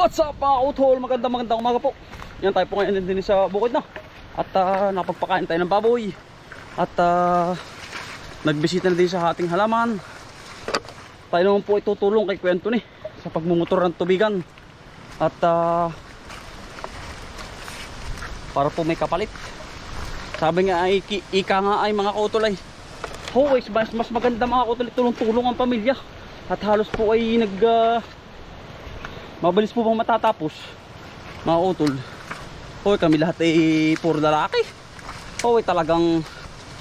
What's up mga utol? Magandang umaga po. Yan, tayo po ngayon din sa bukid na. At napagpakain tayo ng baboy. At nagbisita na din sa ating halaman. Tayo naman po itutulong kay Kwento ni sa pagmumotor ng tubigan. At para po may kapalit. Sabi nga ay ika nga ay mga kautol ay always mas maganda mga kautol, tulong-tulong ang pamilya. At halos po ay mabilis po bang matatapos mga utol. Hoy, kami lahat ay puro lalaki. Hoy, talagang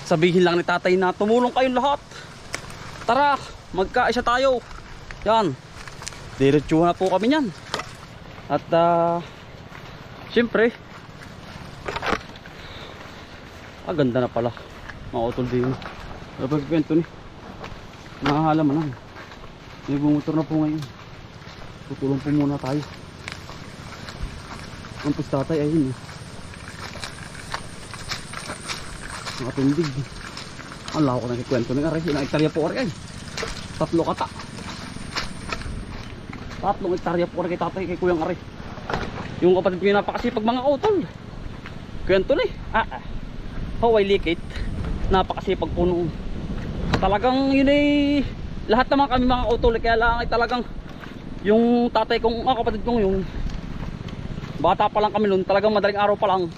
sabihin lang ni tatay na tumulong kayong lahat. Tara, magkaisa tayo. Yan, diretso na po kami yan. At siyempre ganda na pala mga utol din. Napagkwento ni mahalaman lang. May bumotor na po ngayon. Tutulong po muna tayo. Ang pustatay ayun nakatindig. Ang lako ko nakikwento ng aray. Ilang hektarya po aray ay 3 kata. 3 hektarya po aray kay tatay kay kuyang aray. Yung kapatid ko yung napakasipag mga utol. Kwento ni Hawaii likit. Napakasipag po noon. Talagang yun ay lahat naman kami mga utol. Kaya lang ay talagang yung tatay kong kapatid kong yung bata pa lang kami noon, talagang madaling araw pa lang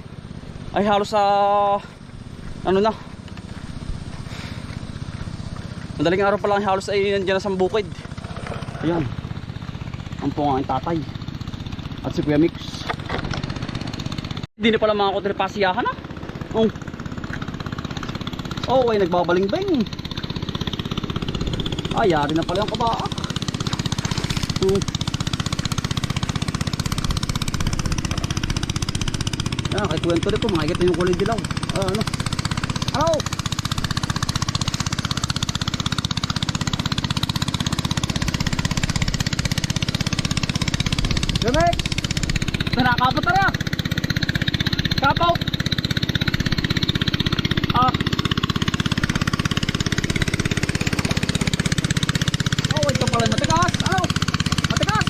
ay halos sa madaling araw pa lang halos ay nandiyan na sa bukid. Ayan ang po nga ang tatay at si Kuya Mix. Hindi na pala mga kutre pasiyahan na. Ay nagbabaling-bing. Yari na pala yung kabaak. Yan, kay Kwento rin po, makikita yung kulay dilaw. Hello! Gamek! Tara, kapot tara! Kapaw! Ito pala matigas! Hello! Matigas!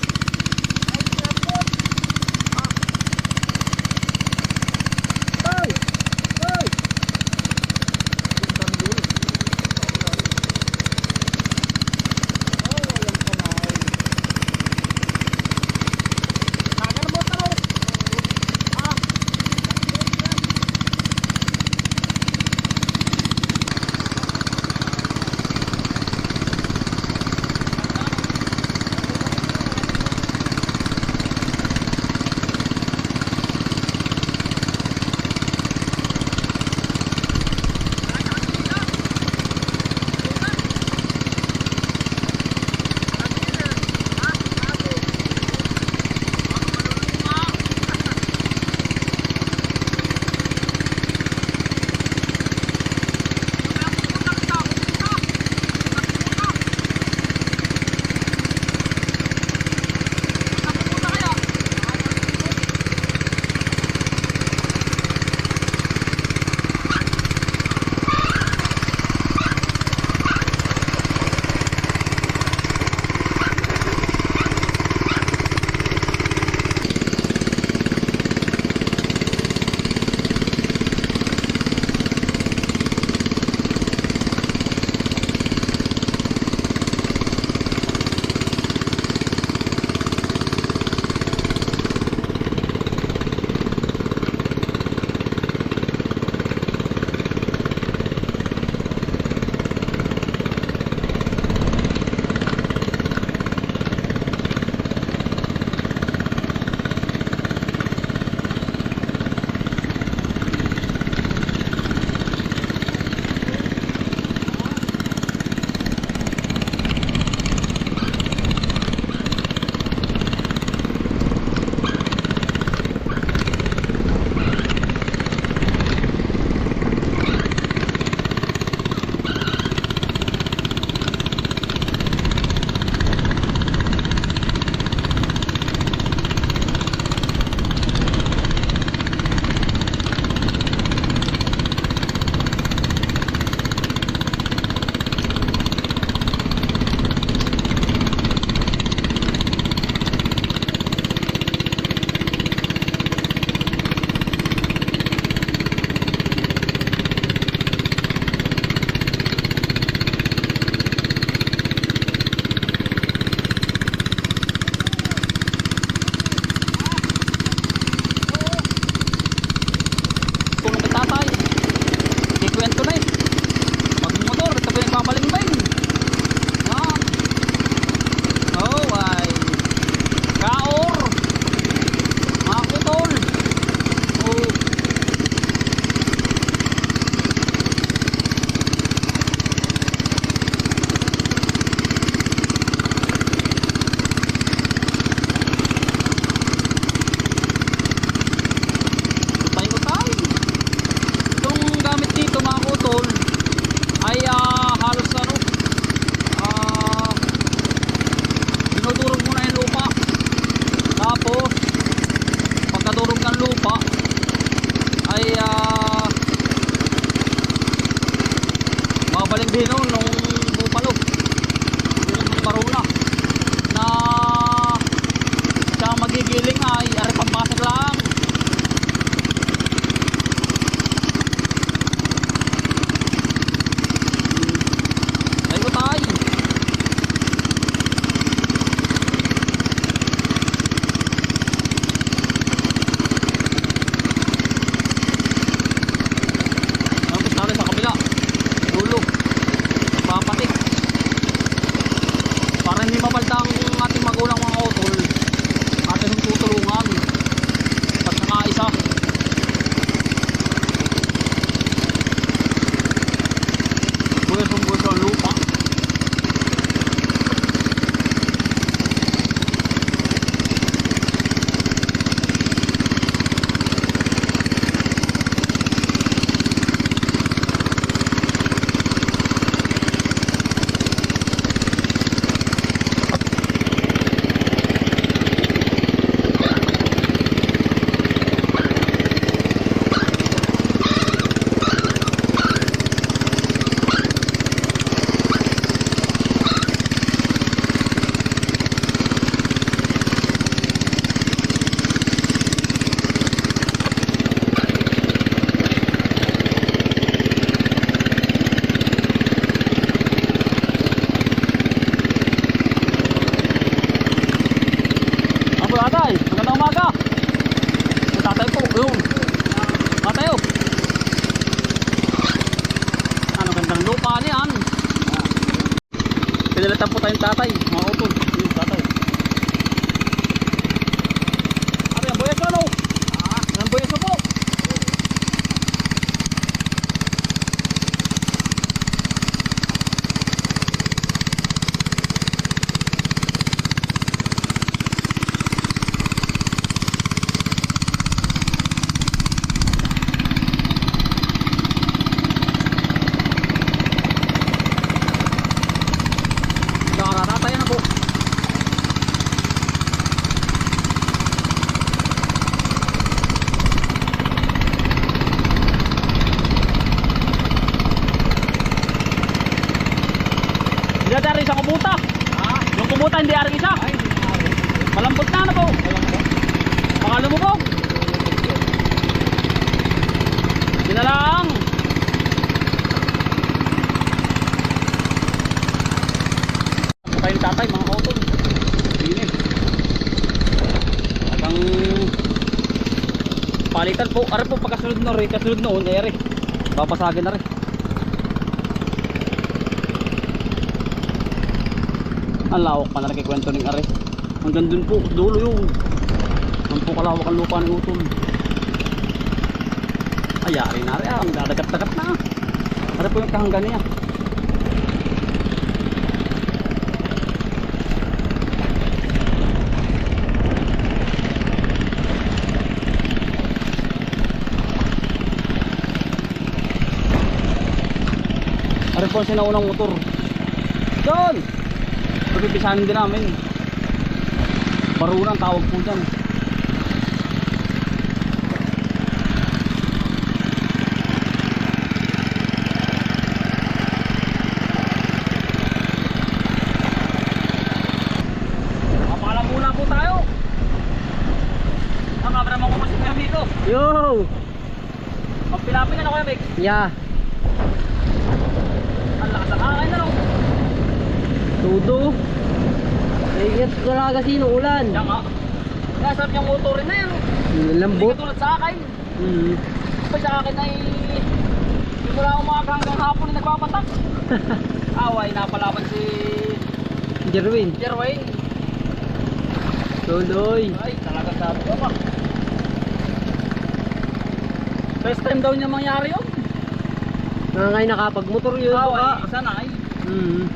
hindi ari isa. Ay, hindi na ari. Malambot na po. Baka lumubog. Yun na lang. Patay ni tatay mga kautol. Sige. Hanggang palitan po. Ari po pagkasunod na rin. Kasunod noon eri. Papasagin na rin. Ang lawak pa na nakikwento ng ari. Hanggang dun po, dulo yung ang po kalawak ang lupa ng utol. Ayari na rin, ang dadagat-dagat na. Ano po yung kahanggan niya? Ano po ang sinaunang motor? Doon! Pagpipisanin din namin. Barunang tawag po dyan. Mapaalam muna po tayo. Ang kamera mo kasi kami ito. Yo! Ang pilapin na kuya Big. Yeah. Ang lakas ng hangin na lang. Tudo. Ingat ko na kasi ng ulan. Yan nga. Kaya sarap yung motor rin na yan. Hindi Lambot. katulad sa akin. Mm. Pag sa akin ay simula umaga hanggang hapon na nagpapatak. Away, napalaban si Jerwin. Jerwin. Tuloy. Ay, talaga sabi ko ba. First time daw niya mangyari yun. Ngay nakapagmotor yun. Away, sana ay.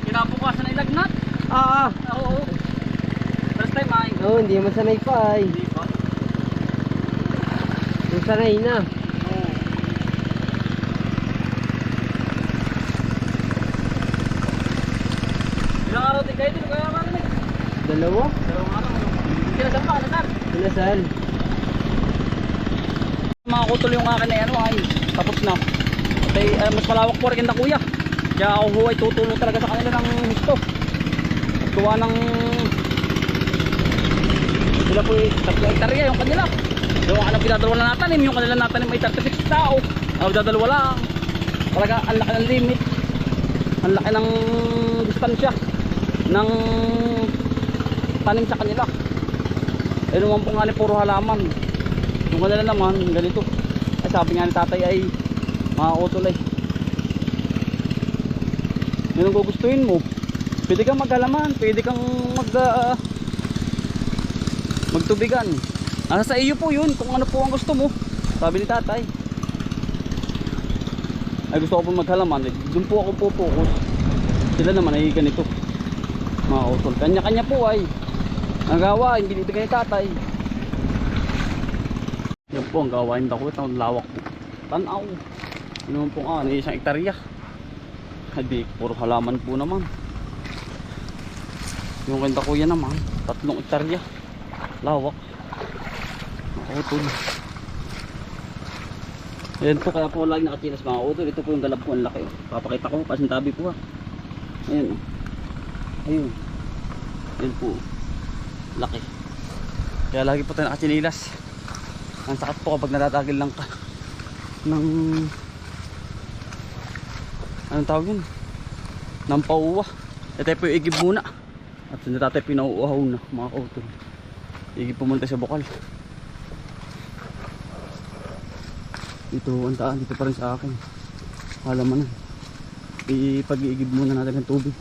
Kinabukasan ay lagnat. Ah. Oo. First time ay. Oh, hindi man sanay pa ay. Hindi pa. Yung sanay na. Oo. Ilang araw din kayo dito kaya marinig? Dalawa. Dalawang araw. Kinasal pa, kinasal. Pinasal. Mga kutol yung akin na ano ay tapos na. At mas malawak po rin na kuya. Kaya ako huway tutulong talaga sa kanila ng gusto. At gawa ng sila po ay 3 hektarya yung kanila. Gawa ka ng pinadalawa na natanim. Yung kanila natanim ay 36 tao. Ako dadalawa lang. Talaga ang laki ng limit. Ang laki ng distansya ng tanim sa kanila. Eh naman po nga ni puro halaman. Yung kanila naman ganito. Ay sabi nga ni tatay ay mga utol ay yun ang gugustuhin mo. Pwede kang maghalaman, pwede kang magtubigan. Nasa sa iyo po yun kung ano po ang gusto mo. Sabi ni tatay ay gusto ko po maghalaman eh, doon po ako pupokus. Sila naman ay ganito mga utol, kanya-kanya po ay ang gawain binibigay ni tatay. Yan po ang gawain dako. Ang lawak po, tanaw. Yun naman po isang hektarya. Hindi, puro halaman po naman. Yung kanta kuya naman 3 hektarya. Lawak. Utol. Ayan po, kaya po lagi nakatilas mga utol. Ito po yung galap po, ang laki. Papakita ko, pasintabi po ha. Ayan. Ayun. Ayan po. Laki. Kaya lagi po tayo nakachinilas. Ang sakit po kapag natatagil lang ka ng anong tawag yun? Ng pauwa. Ito po yung igib muna. At hindi tayo pinauuhaw na mga kautol. Igib po muna sa bukal. Ito ang taan. Dito pa rin sa akin. Halaman na. Ipag-iigib muna natin ng tubig.